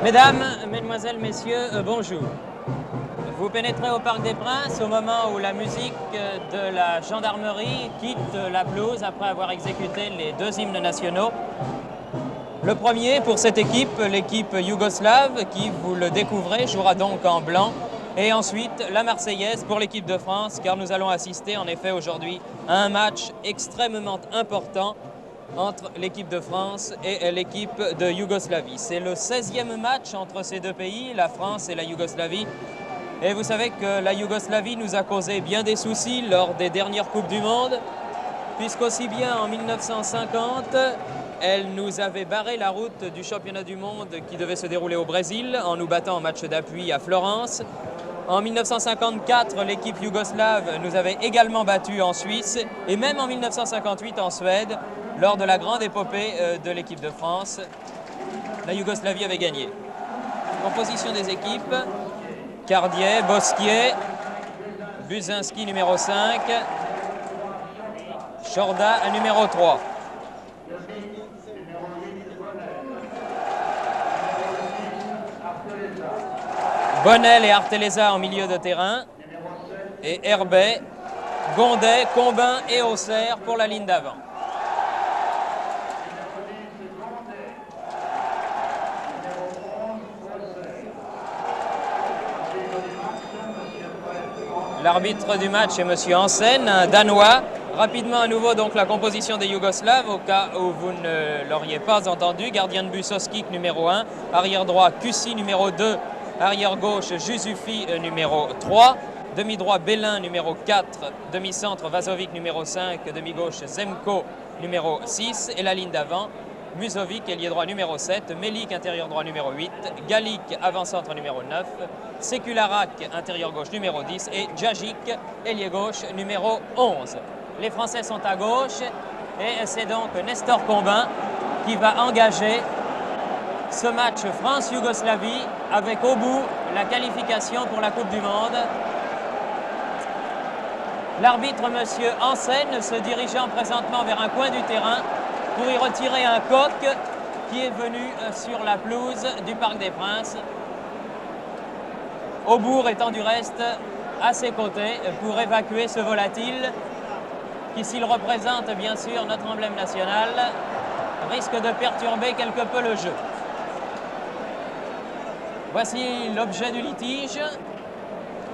Mesdames, Mesdemoiselles, Messieurs, bonjour. Vous pénétrez au Parc des Princes au moment où la musique de la gendarmerie quitte la pelouse après avoir exécuté les deux hymnes nationaux. Le premier pour cette équipe, l'équipe yougoslave, qui, vous le découvrez, jouera donc en blanc. Et ensuite, la Marseillaise pour l'équipe de France, car nous allons assister en effet aujourd'hui à un match extrêmement important entre l'équipe de France et l'équipe de Yougoslavie. C'est le 16e match entre ces deux pays, la France et la Yougoslavie. Et vous savez que la Yougoslavie nous a causé bien des soucis lors des dernières Coupes du Monde, puisqu'aussi bien en 1950, elle nous avait barré la route du championnat du monde qui devait se dérouler au Brésil en nous battant en match d'appui à Florence. En 1954, l'équipe yougoslave nous avait également battus en Suisse et même en 1958 en Suède, lors de la grande épopée de l'équipe de France. La Yougoslavie avait gagné. Composition des équipes: Cardiet, Bosquier, Buzinski numéro 5, Chorda numéro 3. Bonnel et Arteleza en milieu de terrain. Et Herbet, Gondet, Combin et Auxerre pour la ligne d'avant. L'arbitre du match est M. Hansen, un Danois. Rapidement à nouveau donc la composition des Yougoslaves au cas où vous ne l'auriez pas entendu. Gardien de but Soskic numéro 1, arrière droit Cussi numéro 2, arrière gauche Jusufi numéro 3, demi-droit Bélin numéro 4, demi-centre Vazovic numéro 5, demi-gauche Zemko numéro 6 et la ligne d'avant Musovic, ailier droit numéro 7, Melik, intérieur droit numéro 8, Galik, avant-centre numéro 9, Sekularac, intérieur gauche numéro 10 et Djajic, ailier gauche numéro 11. Les Français sont à gauche et c'est donc Nestor Combin qui va engager ce match France-Yougoslavie avec au bout la qualification pour la Coupe du Monde. L'arbitre, M. Hansen, se dirigeant présentement vers un coin du terrain pour y retirer un coq qui est venu sur la pelouse du Parc des Princes. Aubourg étant du reste à ses côtés pour évacuer ce volatile qui, s'il représente bien sûr notre emblème national, risque de perturber quelque peu le jeu. Voici l'objet du litige,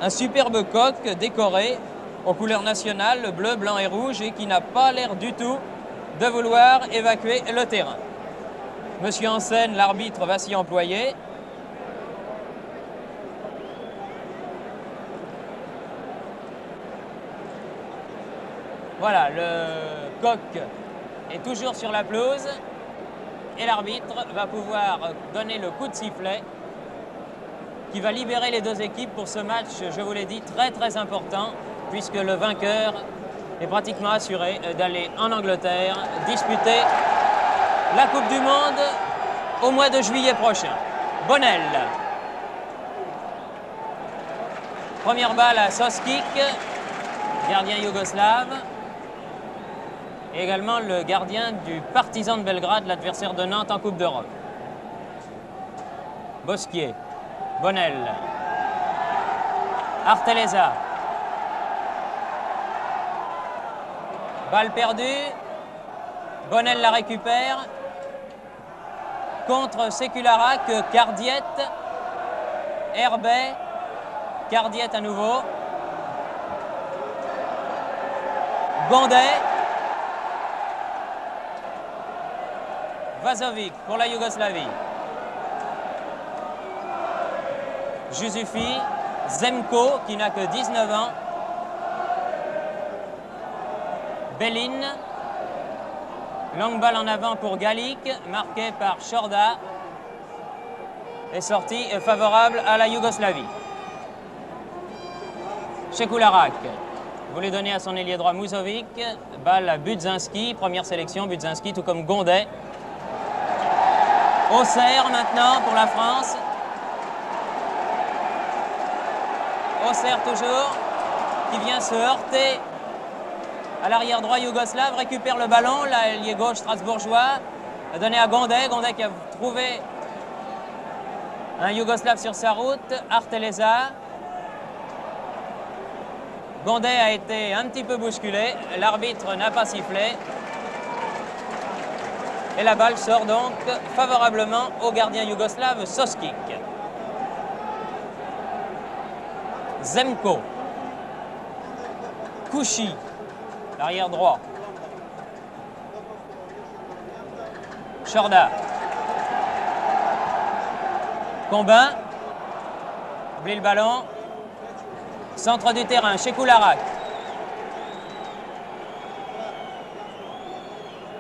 un superbe coq décoré aux couleurs nationales, bleu, blanc et rouge, et qui n'a pas l'air du tout de vouloir évacuer le terrain. Monsieur Hansen, l'arbitre, va s'y employer. Voilà, le coq est toujours sur la pelouse et l'arbitre va pouvoir donner le coup de sifflet qui va libérer les deux équipes pour ce match, je vous l'ai dit, très très important, puisque le vainqueur est pratiquement assuré d'aller en Angleterre disputer la Coupe du Monde au mois de juillet prochain. Bonnel. Première balle à Soskic, gardien yougoslave. Et également le gardien du Partizan de Belgrade, l'adversaire de Nantes en Coupe d'Europe. Bosquier, Bonnel, Arteleza. Balle perdue, Bonnel la récupère. Contre Sekularac, Cardiet, Herbet, Cardiet à nouveau. Gondet. Vazovic pour la Yougoslavie. Jusufi, Zemko qui n'a que 19 ans. Bélin. Longue balle en avant pour Galik, marqué par Chorda. Et sortie favorable à la Yougoslavie. Sekularac voulait donner à son ailier droit Musovic. Balle à Buzinski, première sélection, Buzinski tout comme Gondet. Auxerre maintenant pour la France. Auxerre toujours, qui vient se heurter à l'arrière droit yougoslave, récupère le ballon, l'ailier gauche strasbourgeois, a donné à Gondet, Gondet qui a trouvé Un Yougoslave sur sa route, Arteleza. Gondet a été un petit peu bousculé, l'arbitre n'a pas sifflé. Et la balle sort donc favorablement au gardien yougoslave Soskic. Zemko. Kouchi, l'arrière droit. Chorda. Combin. Oublie le ballon. Centre du terrain, Chekoularak.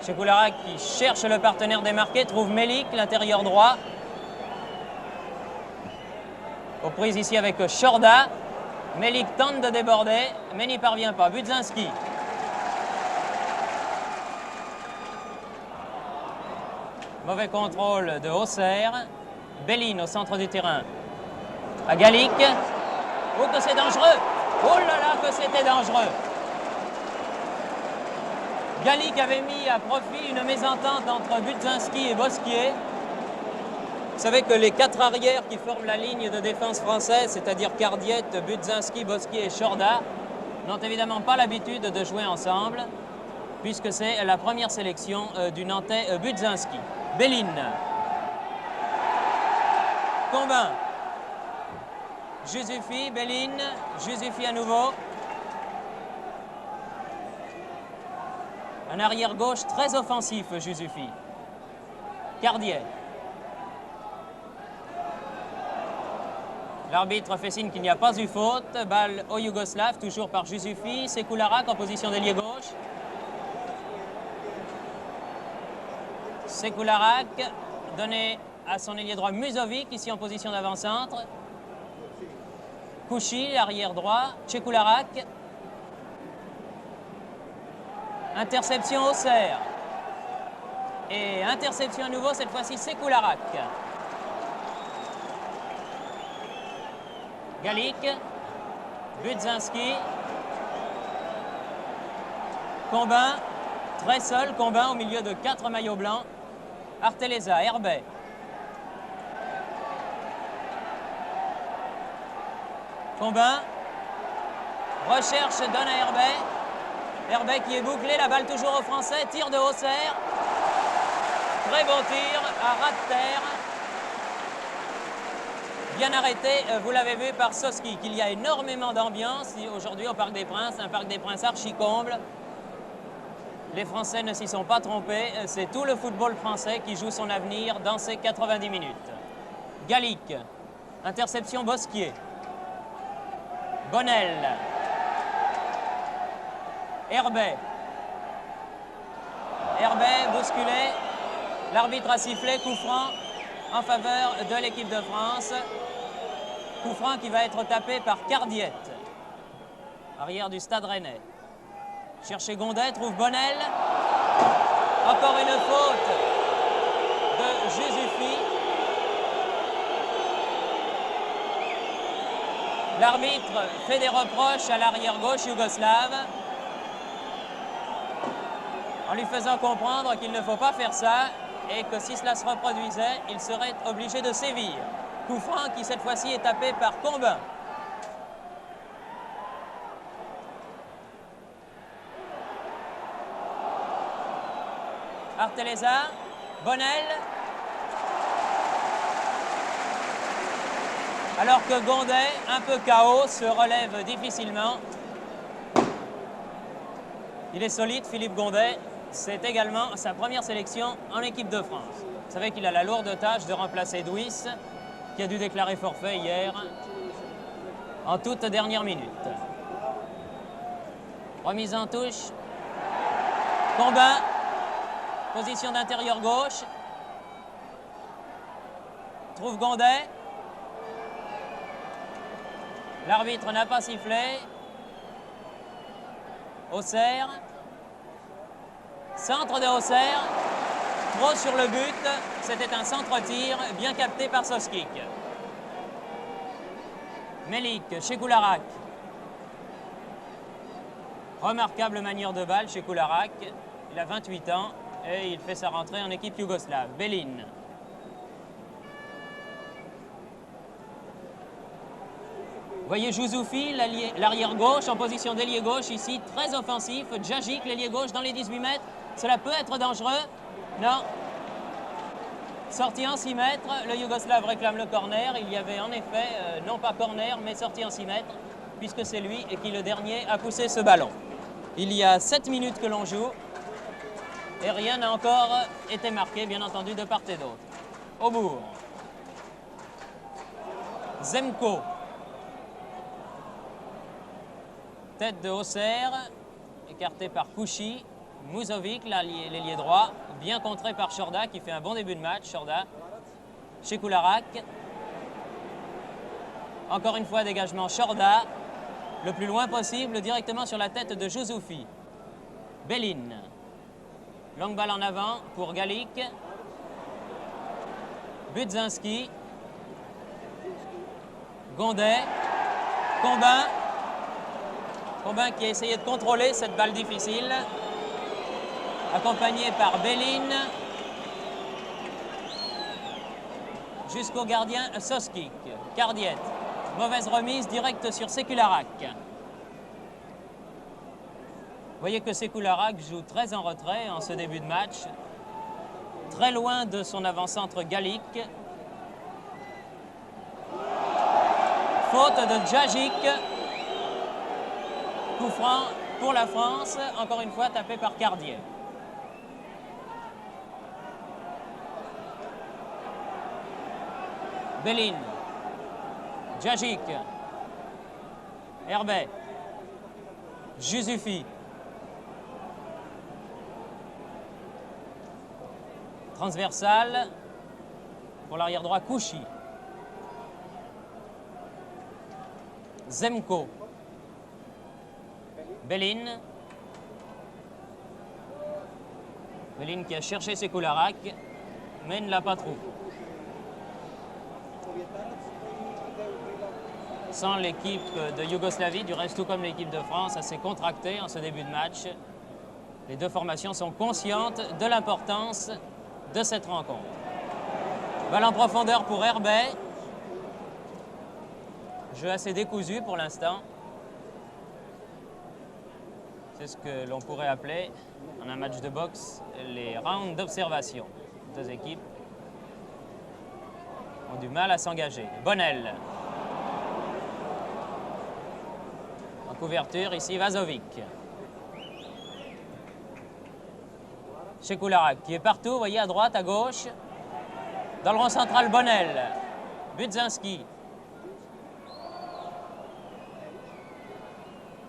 Chekoularak qui cherche le partenaire démarqué, trouve Melik, l'intérieur droit. Aux prises ici avec Chorda. Melik tente de déborder, mais n'y parvient pas. Budzinski. Mauvais contrôle de Auxerre. Béline au centre du terrain. À Galic. Oh que c'est dangereux! Oh là là que c'était dangereux! Galic avait mis à profit une mésentente entre Budzinski et Bosquier. Vous savez que les 4 arrières qui forment la ligne de défense française, c'est-à-dire Cardiette, Budzinski, Bosquier et Chorda, n'ont évidemment pas l'habitude de jouer ensemble, puisque c'est la première sélection du Nantais Budzinski. Béline. Combin. Jusufi, Béline, Jusufi à nouveau. Un arrière gauche très offensif, Jusufi. Cardiet. L'arbitre fait signe qu'il n'y a pas eu faute. Balle au Yougoslave, toujours par Jusufi. Chekoularak en position d'ailier gauche. Chekoularak donné à son ailier droit Musovic, ici en position d'avant-centre. Kouchi, arrière droit. Chekoularak. Interception Auxerre. Et interception à nouveau, cette fois-ci Chekoularak. Galic. Budzinski. Combin. Très seul, Combin au milieu de 4 maillots blancs. Arteleza, Herbet. Combin. Recherche, donne à Herbet. Herbet qui est bouclé, la balle toujours aux Français. Tir de Auxerre. Très bon tir, à ras de terre. Bien arrêté, vous l'avez vu par Soskic. Il y a énormément d'ambiance aujourd'hui au Parc des Princes, un Parc des Princes archi-comble. Les Français ne s'y sont pas trompés. C'est tout le football français qui joue son avenir dans ces 90 minutes. Galic. Interception Bosquier. Bonnel. Herbet. Herbet bousculé. L'arbitre a sifflé coup franc en faveur de l'équipe de France. Coup franc qui va être tapé par Cardiette. Arrière du Stade Rennais. Chercher Gondet, trouve Bonnel. Encore une faute de Jusufi. L'arbitre fait des reproches à l'arrière gauche yougoslave en lui faisant comprendre qu'il ne faut pas faire ça et que si cela se reproduisait, il serait obligé de sévir. Coup franc qui cette fois-ci est tapé par Combin. Arteleza, Bonnel. Alors que Gondet, un peu KO, se relève difficilement. Il est solide, Philippe Gondet. C'est également sa première sélection en équipe de France. Vous savez qu'il a la lourde tâche de remplacer Douis, qui a dû déclarer forfait hier, en toute dernière minute. Remise en touche. Combin. Position d'intérieur gauche. Trouve Gondet. L'arbitre n'a pas sifflé. Auxerre. Centre de Auxerre. Trop sur le but. C'était un centre-tir bien capté par Soskic. Melik, Chekoularak. Remarquable manière de balle, Chekoularak. Il a 28 ans et il fait sa rentrée en équipe yougoslave. Béline. Vous voyez Jouzoufi, l'arrière gauche, en position d'ailier gauche ici, très offensif. Djagic, l'ailier gauche dans les 18 mètres. Cela peut être dangereux. Non. Sortie en 6 mètres. Le Yougoslave réclame le corner. Il y avait en effet, non pas corner, mais sortie en 6 mètres, puisque c'est lui qui, le dernier, a poussé ce ballon. Il y a 7 minutes que l'on joue. Et rien n'a encore été marqué, bien entendu, de part et d'autre. Aubourg. Zemko. Tête de Auxerre, écarté par Kouchi. Muzovic, l'ailier droit, bien contré par Chorda, qui fait un bon début de match. Chorda. Chekoularak. Encore une fois, dégagement Chorda. Le plus loin possible, directement sur la tête de Jouzoufi. Belin. Longue balle en avant pour Galik. Budzinski. Gondet. Combin. Combin qui a essayé de contrôler cette balle difficile. Accompagné par Belin. Jusqu'au gardien Soskic. Cardiette. Mauvaise remise directe sur Sekularak. Vous voyez que Sekularak joue très en retrait en ce début de match. Très loin de son avant-centre Galik. Faute de Djagic. Coup franc pour la France, encore une fois tapé par Cardier. Belin. Djagic. Herbet. Jouzoufi. Transversale pour l'arrière droit Kouchi. Zemko. Belin. Belin qui a cherché Sekularak, mais ne l'a pas trouvé. Sans l'équipe de Yougoslavie, du reste tout comme l'équipe de France, assez contractée en ce début de match. Les deux formations sont conscientes de l'importance de cette rencontre. Balle en profondeur pour Herbet. Jeu assez décousu pour l'instant. C'est ce que l'on pourrait appeler, en un match de boxe, les rounds d'observation. Les deux équipes ont du mal à s'engager. Bonnel. En couverture, ici, Vazovic. Chekoularak, qui est partout, vous voyez, à droite, à gauche. Dans le rond central, Bonnel. Budzinski.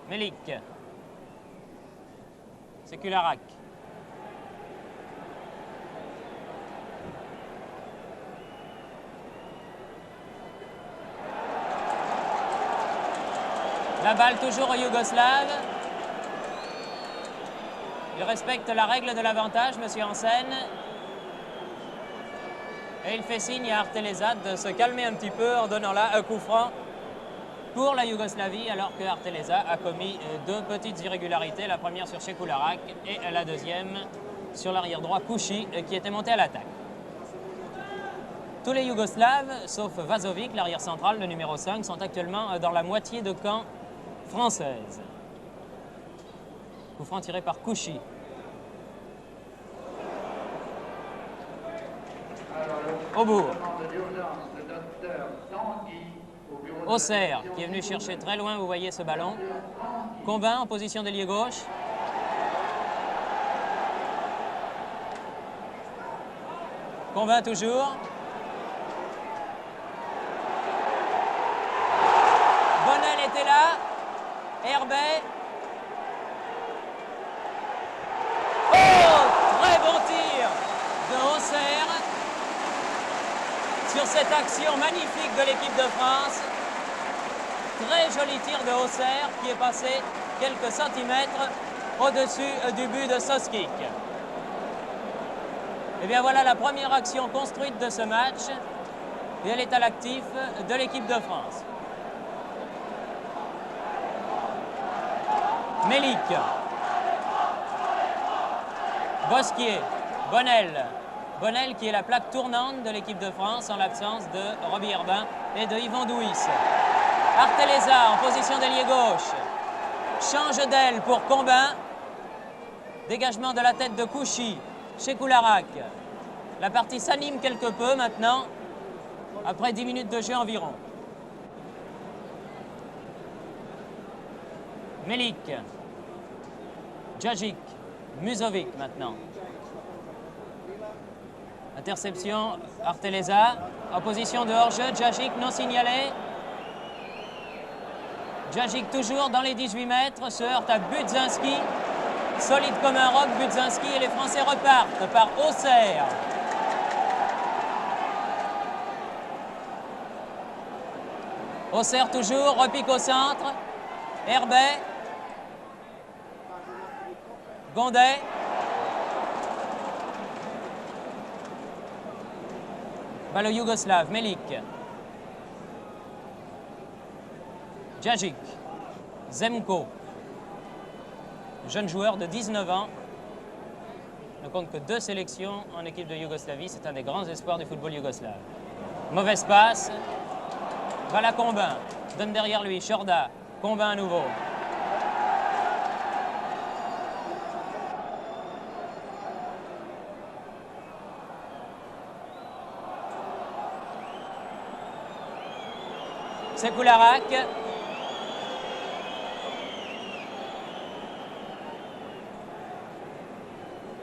Melik. Sekularak. La balle toujours au Yougoslave. Il respecte la règle de l'avantage, M. Hansen. Et il fait signe à Arteleza de se calmer un petit peu en donnant là un coup franc pour la Yougoslavie, alors que Arteleza a commis deux petites irrégularités. La première sur Chekoularak et la deuxième sur l'arrière droit Kouchi, qui était monté à l'attaque. Tous les Yougoslaves, sauf Vazovic, l'arrière central, le numéro 5, sont actuellement dans la moitié de camp française. Coup franc tiré par Kouchi. Aubourg. Auxerre, qui est venu chercher très loin, vous voyez ce ballon. Combin en position d'ailier gauche. Combin toujours. Bonnel était là. Herbet. Oh, très bon tir de Auxerre sur cette action magnifique de l'équipe de France. Très joli tir de Auxerre qui est passé quelques centimètres au-dessus du but de Soskic. Et bien voilà la première action construite de ce match et elle est à l'actif de l'équipe de France. Melik. Bosquier. Bonnel. Bonnel qui est la plaque tournante de l'équipe de France en l'absence de Roby Herbin et de Yvan Douis. Arteleza en position d'ailier gauche. Change d'aile pour Combin. Dégagement de la tête de Kouchi chez Koularak. La partie s'anime quelque peu maintenant, après 10 minutes de jeu environ. Melik, Djajic, Musovic maintenant. Interception, Arteleza, en position de hors-jeu, Djajic non signalé. Djajic toujours dans les 18 mètres, se heurte à Budzinski. Solide comme un roc, Budzinski, et les Français repartent par Auxerre. Auxerre toujours, repique au centre. Herbet. Gondet. Balle yougoslave, Melik. Djajic. Zemko. Jeune joueur de 19 ans. Ne compte que 2 sélections en équipe de Yougoslavie. C'est un des grands espoirs du football yougoslave. Mauvaise passe. Voilà Combin. Donne derrière lui Chorda. Combin à nouveau. C'est Koularak.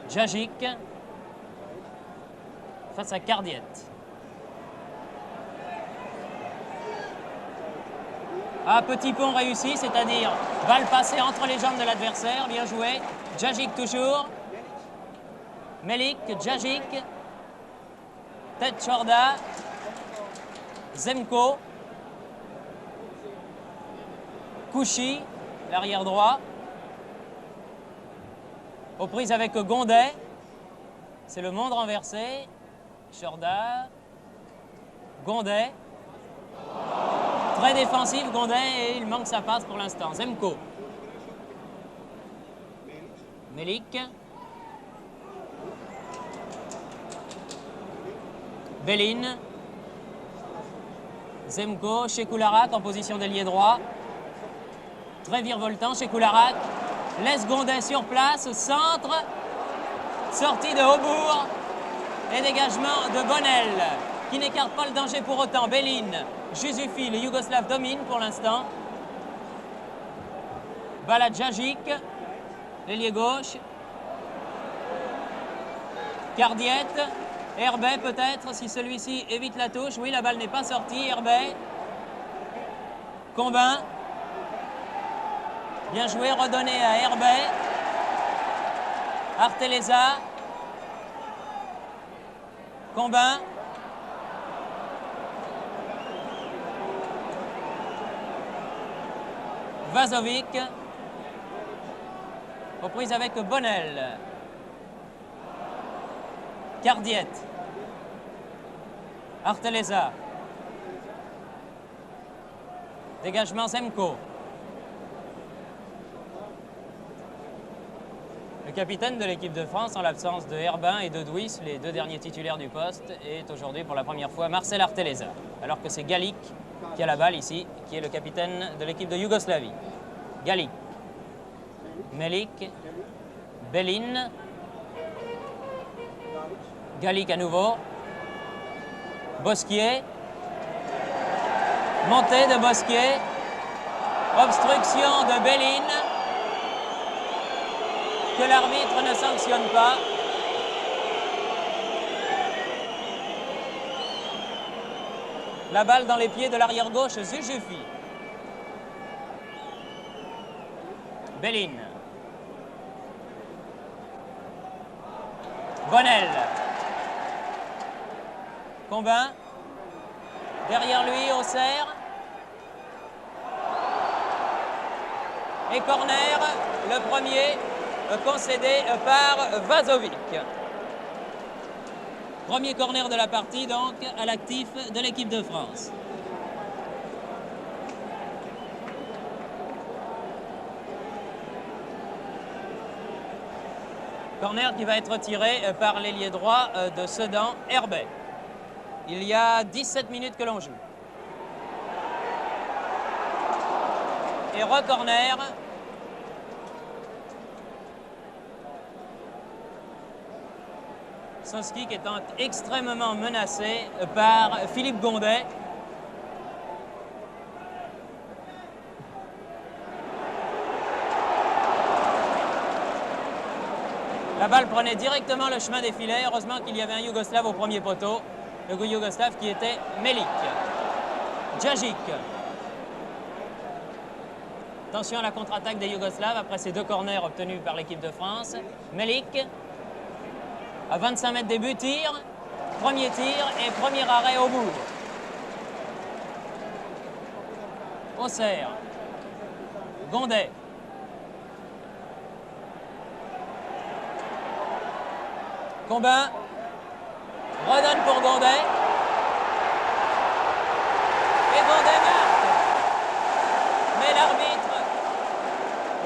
Djajic face à Cardiette. Petit pont réussi, c'est-à-dire balle passée entre les jambes de l'adversaire. Bien joué. Djajic toujours. Melik, Djajic. Tête Chorda. Zemko. Kouchi, l'arrière droit. Aux prises avec Gondet. C'est le monde renversé. Chorda. Gondet. Très défensif, Gondet, et il manque sa passe pour l'instant. Zemko. Melik. Belin. Zemko chez Koularak en position d'ailier droit. Très virevoltant chez Koularak. Laisse Gondet sur place, centre. Sortie de Haubourg. Et dégagement de Bonnel, qui n'écarte pas le danger pour autant. Belin, Jusufi, les Yougoslaves dominent pour l'instant. Balle à Djajic, l'ailier gauche. Cardiette, Herbet peut-être, si celui-ci évite la touche. Oui, la balle n'est pas sortie, Herbet. Combin. Bien joué, redonné à Herbet. Arteleza. Combin. Vazovic. Aux prises avec Bonnel. Cardiette. Arteleza. Dégagement Zemko. Le capitaine de l'équipe de France, en l'absence de Herbin et de Douis, les 2 derniers titulaires du poste, est aujourd'hui pour la première fois Marcel Arteleza. Alors que c'est Galic qui a la balle ici, qui est le capitaine de l'équipe de Yougoslavie. Galic. Melik. Belin. Galic à nouveau. Bosquier. Montée de Bosquier. Obstruction de Belin, que l'arbitre ne sanctionne pas. La balle dans les pieds de l'arrière gauche, Zujufi. Belin. Bonnel. Combin. Derrière lui, Auxerre. Et corner, le premier concédé par Vazovic. Premier corner de la partie, donc, à l'actif de l'équipe de France. Corner qui va être tiré par l'ailier droit de Sedan, Herbet. Il y a 17 minutes que l'on joue. et re-corner. Soskik étant extrêmement menacé par Philippe Gondet. La balle prenait directement le chemin des filets. Heureusement qu'il y avait un Yougoslave au premier poteau. Le Yougoslave qui était Melik. Djajic. Attention à la contre-attaque des Yougoslaves après ces 2 corners obtenus par l'équipe de France. Melik. À 25 mètres des buts, tir. Premier tir et premier arrêt au bout. Auxerre. Gondet. Combin. Redonne pour Gondet. Et Gondet marque. Mais l'arbitre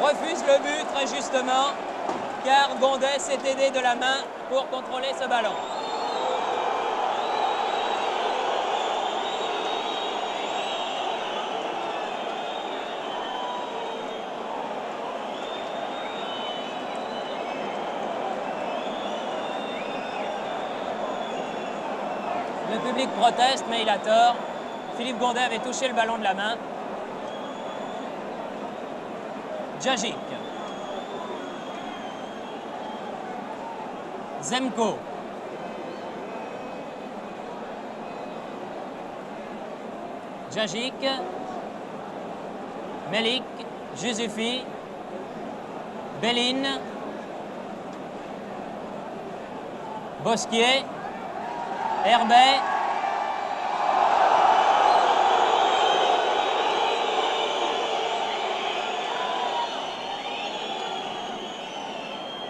refuse le but très justement, car Gondet s'est aidé de la main pour contrôler ce ballon. Le public proteste, mais il a tort. Philippe Gondet avait touché le ballon de la main. Djajic. Zemko. Djajic. Melik. Jusufi. Belin. Bosquier. Herbet.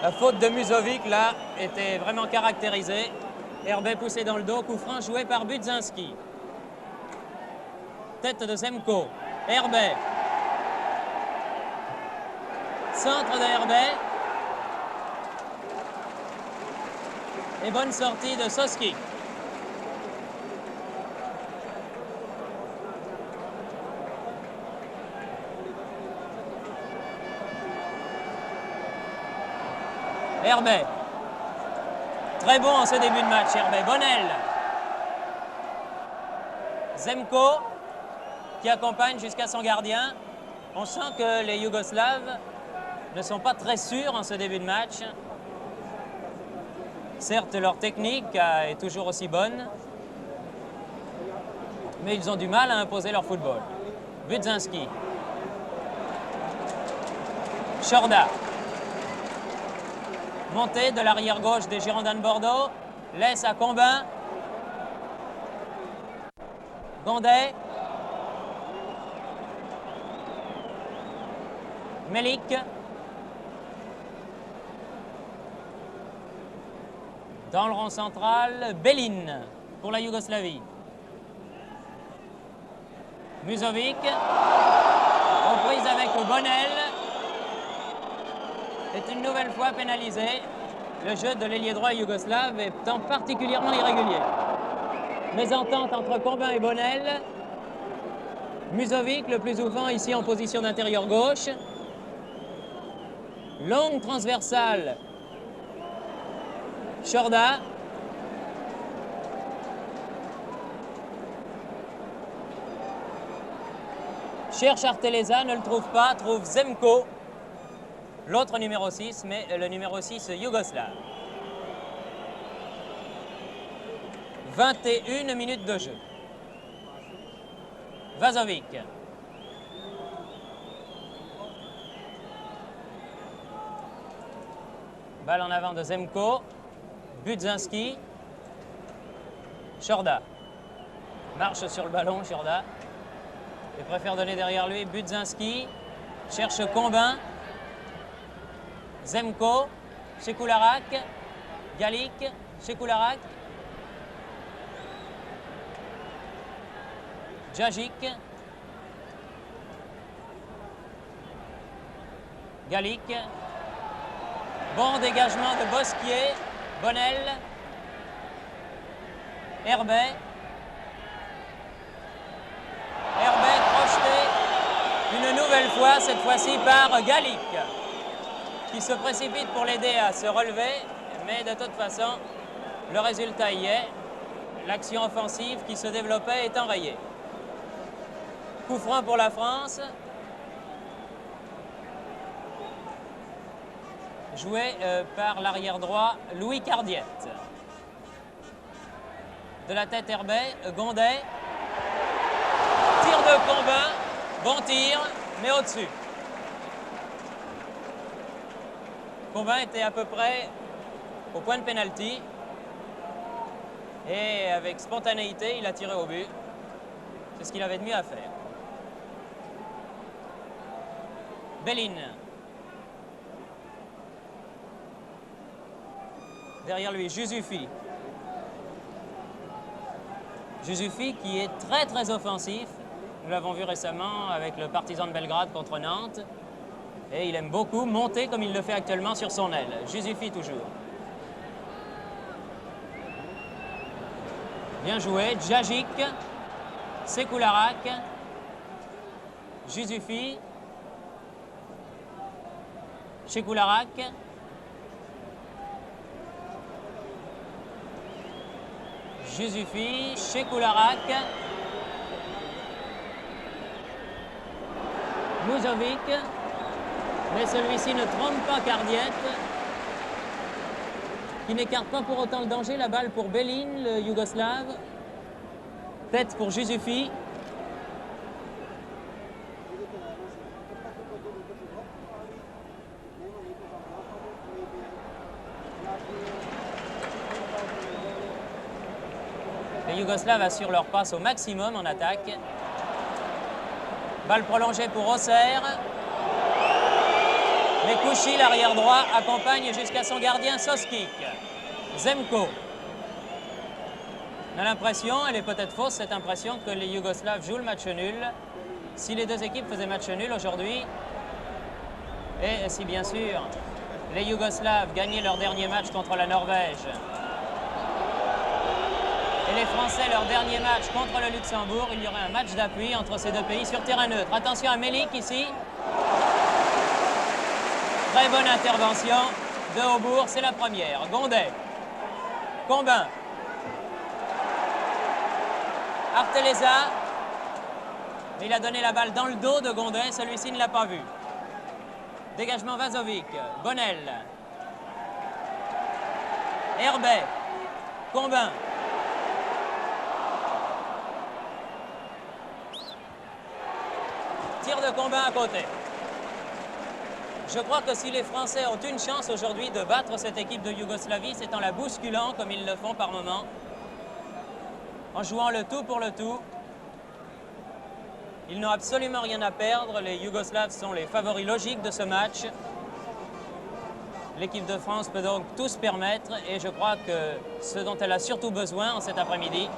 La faute de Musovic, là, était vraiment caractérisée. Herbet poussé dans le dos, coup franc joué par Budzinski. Tête de Zemko. Herbet. Centre de Herbet. Et bonne sortie de Soskik. Herbet. Très bon en ce début de match, Herbet. Bonnel. Zemko, qui accompagne jusqu'à son gardien. On sent que les Yougoslaves ne sont pas très sûrs en ce début de match. Certes, leur technique est toujours aussi bonne, mais ils ont du mal à imposer leur football. Budzinski. Chorda. Montée de l'arrière gauche des Girondins de Bordeaux. Laisse à Combin. Gondet. Melik. Dans le rond central, Belin pour la Yougoslavie. Musovic. Aux prises avec Bonnel. Est une nouvelle fois pénalisé. Le jeu de l'ailier droit yougoslave étant particulièrement irrégulier. Mésentente entre Combin et Bonnel. Musovic, le plus souvent ici en position d'intérieur gauche. Longue transversale. Chorda. Cherche Arteleza, ne le trouve pas, trouve Zemko. L'autre numéro 6, mais le numéro 6 yougoslave. 21 minutes de jeu. Vazovic. Balle en avant de Zemko. Budzinski. Chorda. Marche sur le ballon, Chorda. Il préfère donner derrière lui. Budzinski. Cherche Combin. Zemko. Chekoularak. Galik. Chekoularak. Djajic. Galik. Bon dégagement de Bosquier. Bonnel. Herbet. Herbet projeté. Une nouvelle nouvelle fois, cette fois-ci par Gallic, qui se précipite pour l'aider à se relever, mais de toute façon, le résultat y est. L'action offensive qui se développait est enrayée. Coup franc pour la France. Joué par l'arrière droit Louis Cardiette. De la tête Herbet, Gondet. Tir de Combin, bon tir, mais au-dessus. Combin était à peu près au point de pénalty. Et avec spontanéité, il a tiré au but. C'est ce qu'il avait de mieux à faire. Belline. Derrière lui, Jusufi. Jusufi qui est très très offensif. Nous l'avons vu récemment avec le Partizan de Belgrade contre Nantes. Et il aime beaucoup monter comme il le fait actuellement sur son aile. Jusufi toujours. Bien joué. Djagic. Sekoularak. Jusufi. Sekoularak. Jusufi, Sekoularak, Muzovic, mais celui-ci ne trompe pas Cardiette, qui n'écarte pas pour autant le danger. La balle pour Belline, le Yougoslave. Tête pour Jusufi. Les Yougoslaves assurent leur passe au maximum en attaque. Balle prolongée pour Auxerre. Mais Kouchi, l'arrière droit, accompagne jusqu'à son gardien Soskic. Zemko. On a l'impression, elle est peut-être fausse, cette impression que les Yougoslaves jouent le match nul. Si les deux équipes faisaient match nul aujourd'hui, et si bien sûr les Yougoslaves gagnaient leur dernier match contre la Norvège, et les Français, leur dernier match contre le Luxembourg, il y aurait un match d'appui entre ces deux pays sur terrain neutre. Attention à Melik ici. Très bonne intervention de Aubourg, c'est la première. Gondet. Combin. Arteleza. Il a donné la balle dans le dos de Gondet, celui-ci ne l'a pas vu. Dégagement Vazovic. Bonnel. Herbet. Combin. Tir de Combin à côté. Je crois que si les Français ont une chance aujourd'hui de battre cette équipe de Yougoslavie, c'est en la bousculant comme ils le font par moments, en jouant le tout pour le tout. Ils n'ont absolument rien à perdre. Les Yougoslaves sont les favoris logiques de ce match. L'équipe de France peut donc tout se permettre et je crois que ce dont elle a surtout besoin en cet après-midi,